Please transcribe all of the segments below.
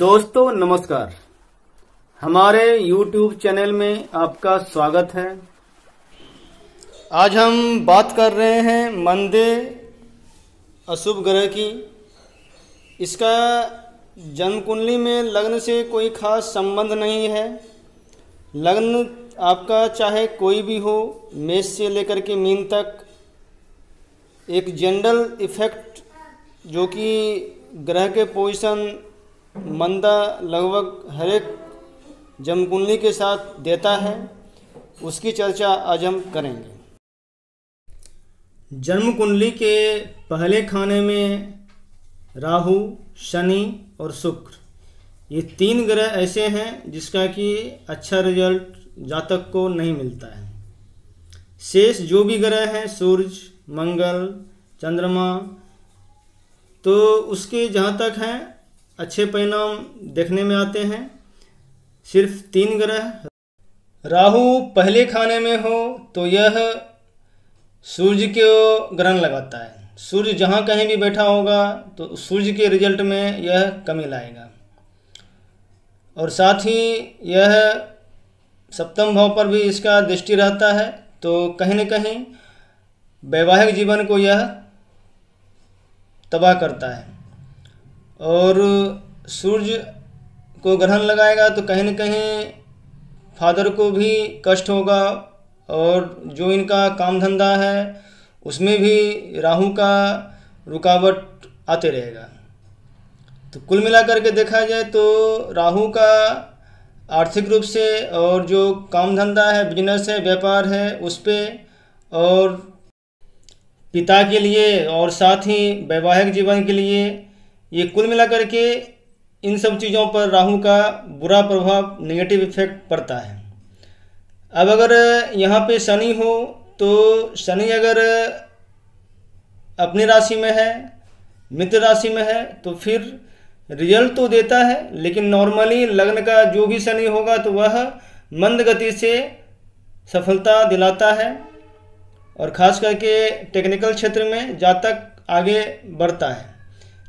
दोस्तों नमस्कार। हमारे YouTube चैनल में आपका स्वागत है। आज हम बात कर रहे हैं मंदे अशुभ ग्रह की। इसका जन्म कुंडली में लग्न से कोई खास संबंध नहीं है। लग्न आपका चाहे कोई भी हो, मेष से लेकर के मीन तक, एक जनरल इफेक्ट जो कि ग्रह के पोजीशन मंदा लगभग हर एक जन्म कुंडली के साथ देता है, उसकी चर्चा आज हम करेंगे। जन्म कुंडली के पहले खाने में राहु, शनि और शुक्र, ये तीन ग्रह ऐसे हैं जिसका कि अच्छा रिजल्ट जातक को नहीं मिलता है। शेष जो भी ग्रह हैं, सूर्य, मंगल, चंद्रमा, तो उसके जहाँ तक हैं अच्छे परिणाम देखने में आते हैं। सिर्फ तीन ग्रह, राहु पहले खाने में हो तो यह सूर्य को ग्रहण लगाता है। सूर्य जहाँ कहीं भी बैठा होगा तो सूर्य के रिजल्ट में यह कमी लाएगा। और साथ ही यह सप्तम भाव पर भी इसका दृष्टि रहता है, तो कहीं न कहीं वैवाहिक जीवन को यह तबाह करता है। और सूर्य को ग्रहण लगाएगा तो कहीं न कहीं फादर को भी कष्ट होगा, और जो इनका काम धंधा है उसमें भी राहु का रुकावट आते रहेगा। तो कुल मिलाकर के देखा जाए तो राहु का आर्थिक रूप से और जो काम धंधा है, बिजनेस है, व्यापार है, उस पे, और पिता के लिए और साथ ही वैवाहिक जीवन के लिए, ये कुल मिलाकर के इन सब चीज़ों पर राहु का बुरा प्रभाव, नेगेटिव इफेक्ट पड़ता है। अब अगर यहाँ पे शनि हो तो शनि अगर अपनी राशि में है, मित्र राशि में है, तो फिर रिजल्ट तो देता है, लेकिन नॉर्मली लग्न का जो भी शनि होगा तो वह मंद गति से सफलता दिलाता है। और ख़ास करके टेक्निकल क्षेत्र में जातक आगे बढ़ता है।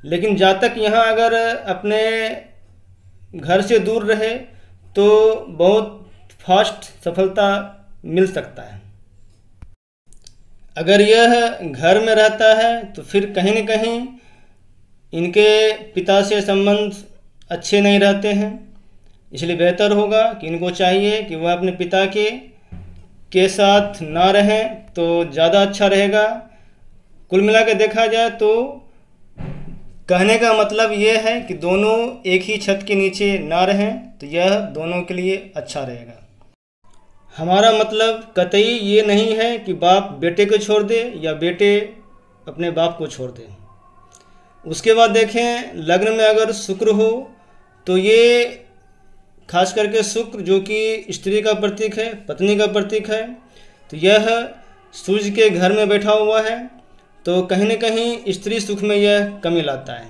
लेकिन जातक यहाँ अगर अपने घर से दूर रहे तो बहुत फास्ट सफलता मिल सकता है। अगर यह घर में रहता है तो फिर कहीं न कहीं इनके पिता से संबंध अच्छे नहीं रहते हैं। इसलिए बेहतर होगा कि इनको चाहिए कि वह अपने पिता के साथ ना रहें तो ज़्यादा अच्छा रहेगा। कुल मिला के देखा जाए तो कहने का मतलब ये है कि दोनों एक ही छत के नीचे ना रहें तो यह दोनों के लिए अच्छा रहेगा। हमारा मतलब कतई ये नहीं है कि बाप बेटे को छोड़ दे या बेटे अपने बाप को छोड़ दे। उसके बाद देखें, लग्न में अगर शुक्र हो तो ये खास करके शुक्र जो कि स्त्री का प्रतीक है, पत्नी का प्रतीक है, तो यह सूर्य के घर में बैठा हुआ है, तो कहीं न कहीं स्त्री सुख में यह कमी लाता है।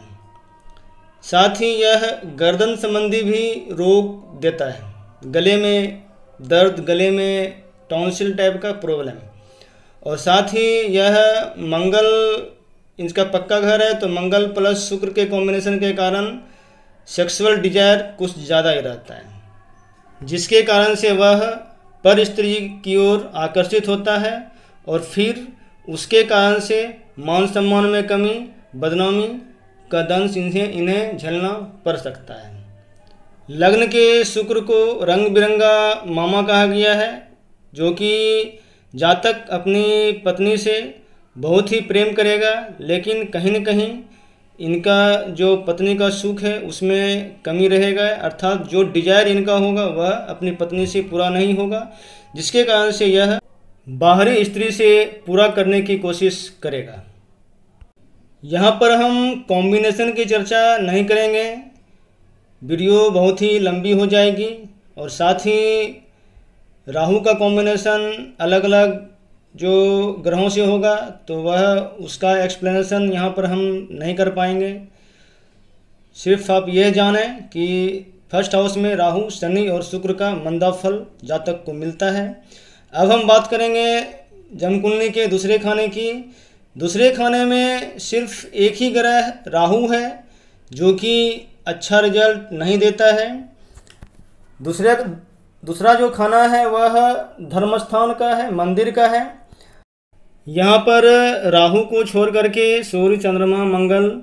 साथ ही यह गर्दन संबंधी भी रोग देता है, गले में दर्द, गले में टॉन्सिल टाइप का प्रॉब्लम। और साथ ही यह मंगल इसका पक्का घर है, तो मंगल प्लस शुक्र के कॉम्बिनेशन के कारण सेक्सुअल डिजायर कुछ ज़्यादा ही रहता है, जिसके कारण से वह पर स्त्री की ओर आकर्षित होता है, और फिर उसके कारण से मान सम्मान में कमी, बदनामी का दंश इन्हें झेलना पड़ सकता है। लग्न के शुक्र को रंग बिरंगा मामा कहा गया है, जो कि जातक अपनी पत्नी से बहुत ही प्रेम करेगा, लेकिन कहीं न कहीं इनका जो पत्नी का सुख है उसमें कमी रहेगा, अर्थात जो डिजायर इनका होगा वह अपनी पत्नी से पूरा नहीं होगा, जिसके कारण से यह बाहरी स्त्री से पूरा करने की कोशिश करेगा। यहाँ पर हम कॉम्बिनेशन की चर्चा नहीं करेंगे, वीडियो बहुत ही लंबी हो जाएगी। और साथ ही राहु का कॉम्बिनेशन अलग अलग जो ग्रहों से होगा तो वह उसका एक्सप्लेनेशन यहाँ पर हम नहीं कर पाएंगे। सिर्फ आप यह जानें कि फर्स्ट हाउस में राहु, शनि और शुक्र का मंदा फल जातक को मिलता है। अब हम बात करेंगे जन्म कुंडली के दूसरे खाने की। दूसरे खाने में सिर्फ एक ही ग्रह राहु है, जो कि अच्छा रिजल्ट नहीं देता है। दूसरा जो खाना है वह धर्मस्थान का है, मंदिर का है। यहाँ पर राहु को छोड़ करके सूर्य, चंद्रमा, मंगल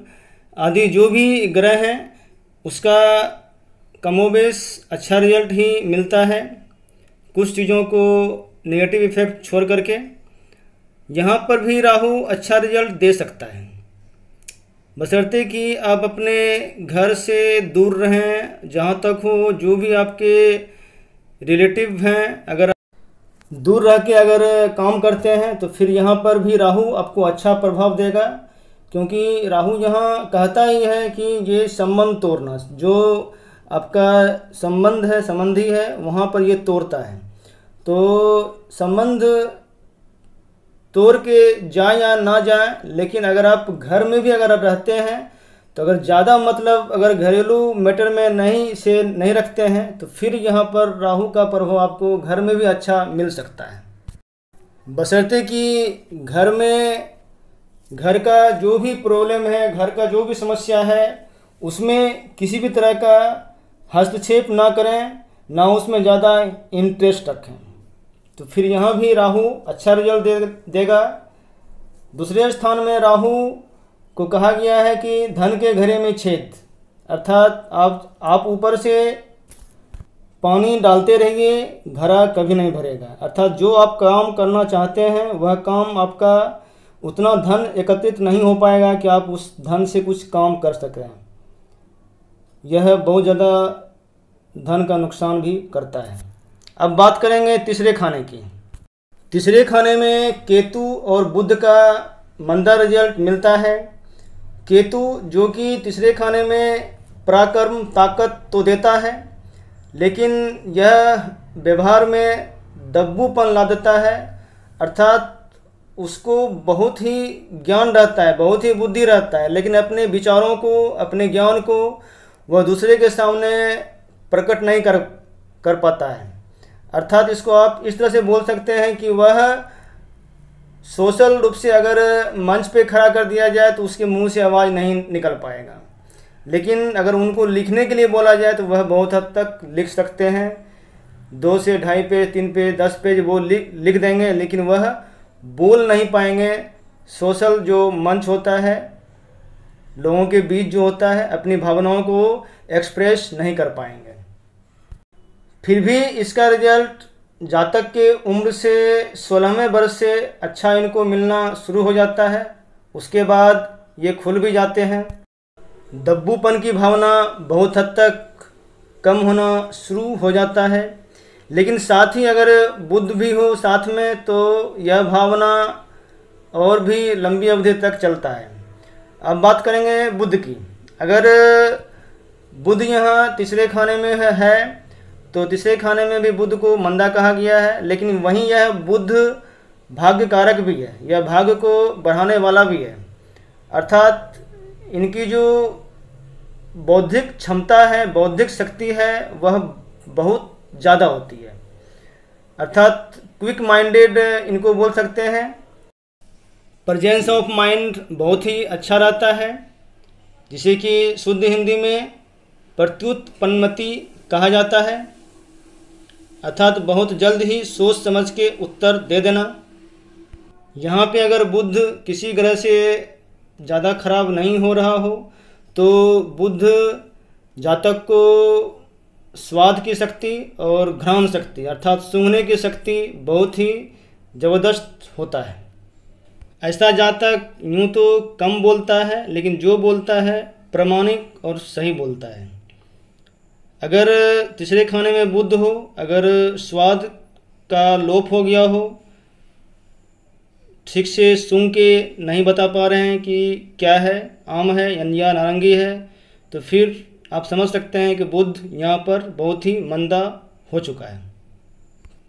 आदि जो भी ग्रह हैं उसका कमोबेश अच्छा रिजल्ट ही मिलता है, कुछ चीज़ों को नेगेटिव इफेक्ट छोड़ करके। यहाँ पर भी राहु अच्छा रिजल्ट दे सकता है, बशर्ते कि आप अपने घर से दूर रहें। जहाँ तक हो, जो भी आपके रिलेटिव हैं, अगर दूर रह के अगर काम करते हैं तो फिर यहाँ पर भी राहु आपको अच्छा प्रभाव देगा, क्योंकि राहु यहाँ कहता ही है कि ये संबंध तोड़ना, जो आपका संबंध है, संबंधी है, वहाँ पर ये तोड़ता है। तो संबंध तोड़ के जाए या ना जाए, लेकिन अगर आप घर में भी अगर आप रहते हैं तो अगर ज़्यादा मतलब अगर घरेलू मैटर में नहीं रखते हैं तो फिर यहाँ पर राहु का प्रभाव आपको घर में भी अच्छा मिल सकता है, बशर्ते कि घर का जो भी प्रॉब्लम है, घर का जो भी समस्या है, उसमें किसी भी तरह का हस्तक्षेप ना करें, ना उसमें ज़्यादा इंटरेस्ट रखें, तो फिर यहाँ भी राहु अच्छा रिजल्ट देगा। दूसरे स्थान में राहु को कहा गया है कि धन के घड़े में छेद, अर्थात आप ऊपर से पानी डालते रहिए, घड़ा कभी नहीं भरेगा। अर्थात जो आप काम करना चाहते हैं वह काम आपका उतना धन एकत्रित नहीं हो पाएगा कि आप उस धन से कुछ काम कर सकें। यह बहुत ज़्यादा धन का नुकसान भी करता है। अब बात करेंगे तीसरे खाने की। तीसरे खाने में केतु और बुध का मंदा रिजल्ट मिलता है। केतु जो कि तीसरे खाने में पराक्रम, ताकत तो देता है, लेकिन यह व्यवहार में दब्बूपन ला देता है, अर्थात उसको बहुत ही ज्ञान रहता है, बहुत ही बुद्धि रहता है, लेकिन अपने विचारों को, अपने ज्ञान को वह दूसरे के सामने प्रकट नहीं कर पाता है। अर्थात इसको आप इस तरह से बोल सकते हैं कि वह सोशल रूप से अगर मंच पे खड़ा कर दिया जाए तो उसके मुंह से आवाज़ नहीं निकल पाएगा, लेकिन अगर उनको लिखने के लिए बोला जाए तो वह बहुत हद तक लिख सकते हैं। 2 से 2.5 पेज, 3 पेज, 10 पेज वो लिख देंगे, लेकिन वह बोल नहीं पाएंगे। सोशल जो मंच होता है, लोगों के बीच जो होता है, अपनी भावनाओं को एक्सप्रेस नहीं कर पाएंगे। फिर भी इसका रिजल्ट जातक के उम्र से 16वें वर्ष से अच्छा इनको मिलना शुरू हो जाता है। उसके बाद ये खुल भी जाते हैं। दब्बूपन की भावना बहुत हद तक कम होना शुरू हो जाता है, लेकिन साथ ही अगर बुध भी हो साथ में तो यह भावना और भी लंबी अवधि तक चलता है। अब बात करेंगे बुध की। अगर बुध यहाँ तीसरे खाने में है तो तीसरे खाने में भी बुध को मंदा कहा गया है, लेकिन वहीं यह बुध भाग्य कारक भी है, यह भाग्य को बढ़ाने वाला भी है। अर्थात इनकी जो बौद्धिक क्षमता है, बौद्धिक शक्ति है, वह बहुत ज़्यादा होती है। अर्थात क्विक माइंडेड इनको बोल सकते हैं। प्रेजेंस ऑफ माइंड बहुत ही अच्छा रहता है, जिसे कि शुद्ध हिंदी में प्रत्युत्पन्नमति कहा जाता है। अर्थात बहुत जल्द ही सोच समझ के उत्तर दे देना। यहाँ पे अगर बुध किसी ग्रह से ज़्यादा खराब नहीं हो रहा हो तो बुध जातक को स्वाद की शक्ति और घ्राण शक्ति अर्थात सूंघने की शक्ति बहुत ही ज़बरदस्त होता है। ऐसा जातक यूँ तो कम बोलता है, लेकिन जो बोलता है प्रामाणिक और सही बोलता है। अगर तीसरे खाने में बुध हो, अगर स्वाद का लोप हो गया हो, ठीक से सूंघ के नहीं बता पा रहे हैं कि क्या है, आम है या नारंगी है, तो फिर आप समझ सकते हैं कि बुध यहाँ पर बहुत ही मंदा हो चुका है।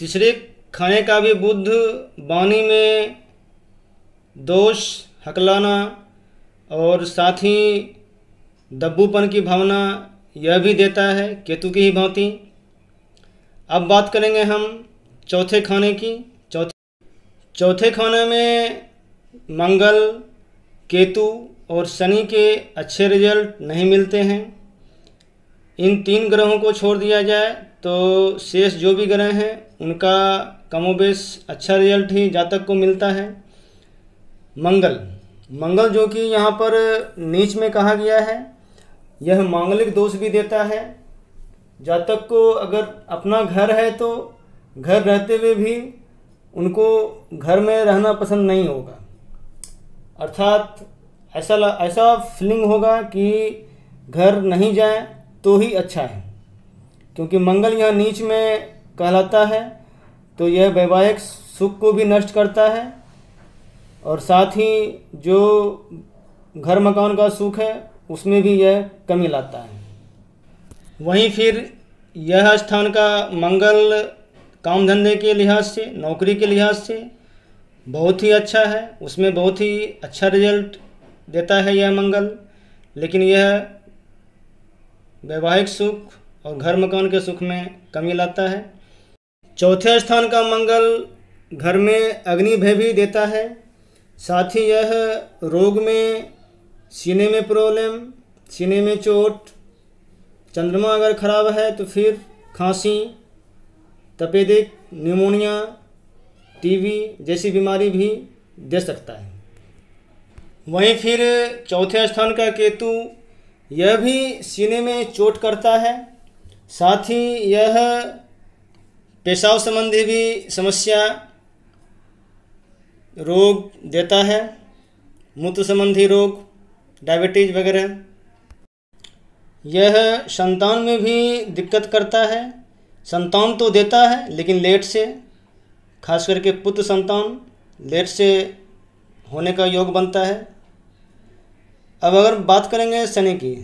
तीसरे खाने का भी बुध वाणी में दोष, हकलाना और साथ ही दब्बूपन की भावना यह भी देता है, केतु की ही भांति। अब बात करेंगे हम चौथे खाने की। चौथे खाने में मंगल, केतु और शनि के अच्छे रिजल्ट नहीं मिलते हैं। इन 3 ग्रहों को छोड़ दिया जाए तो शेष जो भी ग्रह हैं उनका कमोबेश अच्छा रिजल्ट ही जातक को मिलता है। मंगल जो कि यहाँ पर नीच में कहा गया है, यह मांगलिक दोष भी देता है। जातक को अगर अपना घर है तो घर रहते हुए भी उनको घर में रहना पसंद नहीं होगा, अर्थात ऐसा फीलिंग होगा कि घर नहीं जाए तो ही अच्छा है, क्योंकि मंगल यहाँ नीच में कहलाता है। तो यह वैवाहिक सुख को भी नष्ट करता है और साथ ही जो घर मकान का सुख है उसमें भी यह कमी लाता है। वहीं फिर यह स्थान का मंगल काम धंधे के लिहाज से, नौकरी के लिहाज से बहुत ही अच्छा है, उसमें बहुत ही अच्छा रिजल्ट देता है यह मंगल। लेकिन यह वैवाहिक सुख और घर मकान के सुख में कमी लाता है। चौथे स्थान का मंगल घर में अग्नि भय भी देता है, साथ ही यह रोग में, सीने में प्रॉब्लम, सीने में चोट, चंद्रमा अगर खराब है तो फिर खांसी, तपेदिक, निमोनिया, टीबी जैसी बीमारी भी दे सकता है। वहीं फिर चौथे स्थान का केतु, यह भी सीने में चोट करता है, साथ ही यह पेशाब संबंधी भी समस्या, रोग देता है, मूत्र संबंधी रोग, डायबिटीज वगैरह। यह संतान में भी दिक्कत करता है, संतान तो देता है लेकिन लेट से, खास करके पुत्र संतान लेट से होने का योग बनता है। अब अगर बात करेंगे शनि की,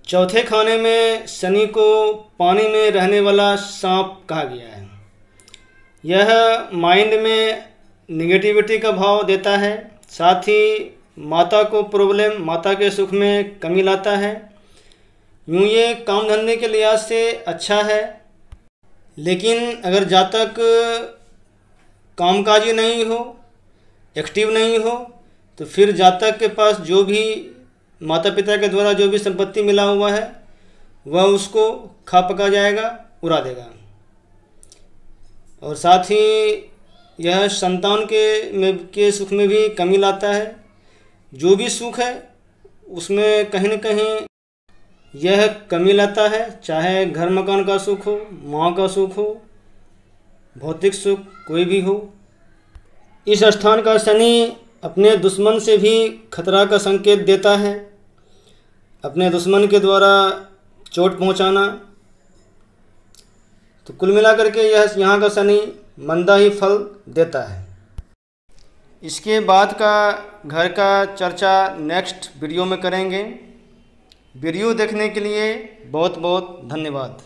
चौथे खाने में शनि को पानी में रहने वाला सांप कहा गया है। यह माइंड में निगेटिविटी का भाव देता है, साथ ही माता को प्रॉब्लम, माता के सुख में कमी लाता है। यूँ ये काम धंधे के लिहाज से अच्छा है, लेकिन अगर जातक कामकाजी नहीं हो, एक्टिव नहीं हो, तो फिर जातक के पास जो भी माता पिता के द्वारा जो भी संपत्ति मिला हुआ है वह उसको खा पका जाएगा, उड़ा देगा। और साथ ही यह संतान के सुख में भी कमी लाता है। जो भी सुख है उसमें कहीं न कहीं यह कमी लाता है, चाहे घर मकान का सुख हो, माँ का सुख हो, भौतिक सुख कोई भी हो। इस स्थान का शनि अपने दुश्मन से भी खतरा का संकेत देता है, अपने दुश्मन के द्वारा चोट पहुंचाना। तो कुल मिलाकर के यह यहाँ का शनि मंदा ही फल देता है। इसके बाद का घर का चर्चा नेक्स्ट वीडियो में करेंगे। वीडियो देखने के लिए बहुत बहुत धन्यवाद।